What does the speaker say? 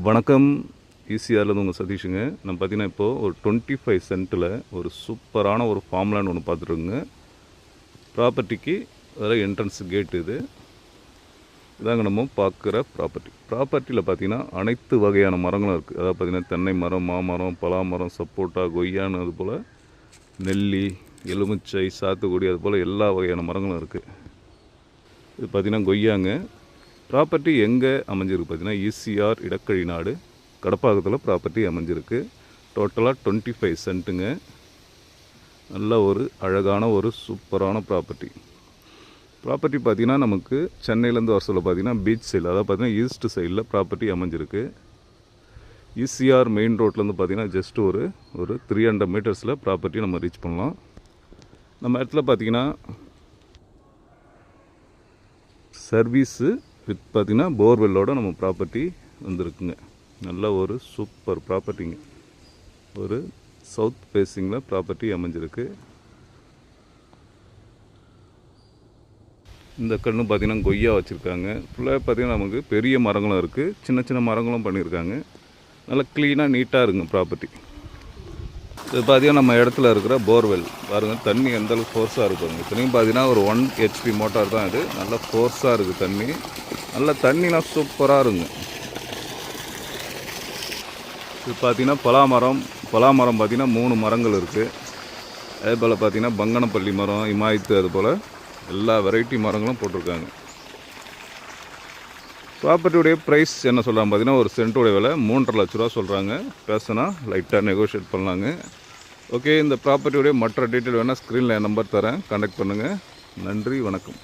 வணக்கம். ஈசிஆர்லேருந்து உங்கள் சதீஷுங்க. நம்ம பார்த்தீங்கன்னா இப்போது ஒரு 25 சென்ட்டில் ஒரு சூப்பரான ஒரு ஃபார்ம் லேண்ட் ஒன்று பார்த்துருக்குங்க. ப்ராப்பர்ட்டிக்கு அதில் என்ட்ரன்ஸ் கேட் இதாங்க நம்ம பார்க்குற ப்ராப்பர்ட்டியில் பார்த்தீங்கன்னா அனைத்து வகையான மரங்களும் இருக்குது. அதாவது பார்த்திங்கன்னா தென்னை மரம், மாமரம், பலாமரம், சப்போட்டா, கொய்யான்னு அது போல் நெல்லி, எலுமிச்சை, சாத்துக்குடி அது போல் எல்லா வகையான மரங்களும் இருக்குது. இது பார்த்திங்கன்னா கொய்யாங்க. ப்ராப்பர்ட்டி எங்கே அமைஞ்சிருக்கு பார்த்தீங்கன்னா ஈசிஆர் இடக்கழி நாடு கடப்பாக்கத்தில் ப்ராப்பர்ட்டி அமைஞ்சிருக்கு. டோட்டலாக 25 சென்ட்டுங்க. நல்ல ஒரு அழகான ஒரு சூப்பரான ப்ராப்பர்ட்டி பார்த்திங்கன்னா நமக்கு சென்னையிலேருந்து வர சொல்ல பார்த்திங்கன்னா பீச் சைடில், அதாவது பார்த்திங்கன்னா ஈஸ்ட் சைடில் ப்ராப்பர்ட்டி அமைஞ்சிருக்கு. ஈசிஆர் மெயின் ரோட்லேருந்து பார்த்திங்கன்னா ஜஸ்ட் ஒரு 300 மீட்டர்ஸில் ப்ராப்பர்ட்டி நம்ம ரீச் பண்ணலாம். நம்ம இடத்துல பார்த்திங்கன்னா சர்வீஸு வித் பார்த்திங்கன்னா போர்வெல்லோடு நம்ம ப்ராப்பர்ட்டி வந்துருக்குங்க. நல்ல ஒரு சூப்பர் ப்ராப்பர்ட்டிங்க. ஒரு சவுத் ஃபேஸிங்கில் ப்ராப்பர்ட்டி அமைஞ்சிருக்கு. இந்த கன்று பார்த்திங்கன்னா கொய்யா வச்சுருக்காங்க. ஃபுல்லாக பார்த்திங்கன்னா நமக்கு பெரிய மரங்களும் இருக்குது, சின்ன சின்ன மரங்களும் பண்ணியிருக்காங்க. நல்லா க்ளீனாக நீட்டாக இருக்குங்க ப்ராப்பர்ட்டி. இது பார்த்திங்கன்னா நம்ம இடத்துல இருக்கிற போர்வெல் பாருங்கள், தண்ணி எந்தளவுக்கு ஃபோர்ஸாக இருக்குங்க. இத்தனையும் பார்த்திங்கன்னா ஒரு 1 HP மோட்டார் தான் இது. நல்லா ஃபோர்ஸாக இருக்குது தண்ணி. நல்லா தண்ணிலாம் சூப்பராக இருக்குங்க. இது பார்த்திங்கன்னா பலாமரம் பார்த்திங்கன்னா 3 மரங்கள் இருக்குது. அதே போல் பார்த்திங்கன்னா பங்கனப்பள்ளி மரம், இமாயத்து, அது போல் எல்லா வெரைட்டி மரங்களும் போட்டிருக்காங்க. ப்ராப்பர்ட்டியுடைய ப்ரைஸ் என்ன சொல்கிறாங்க பார்த்திங்கன்னா ஒரு சென்ட்டோடைய விலை 3.5 லட்ச ரூபா சொல்கிறாங்க. பேசினா லைட்டாக நெகோஷியேட் பண்ணலாங்க. ஓகே, இந்த ப்ராப்பர்ட்டியுடைய மற்ற டீட்டெயில் வேணால் ஸ்க்ரீனில் என் நம்பர் தரேன், கான்டாக்ட் பண்ணுங்கள். நன்றி, வணக்கம்.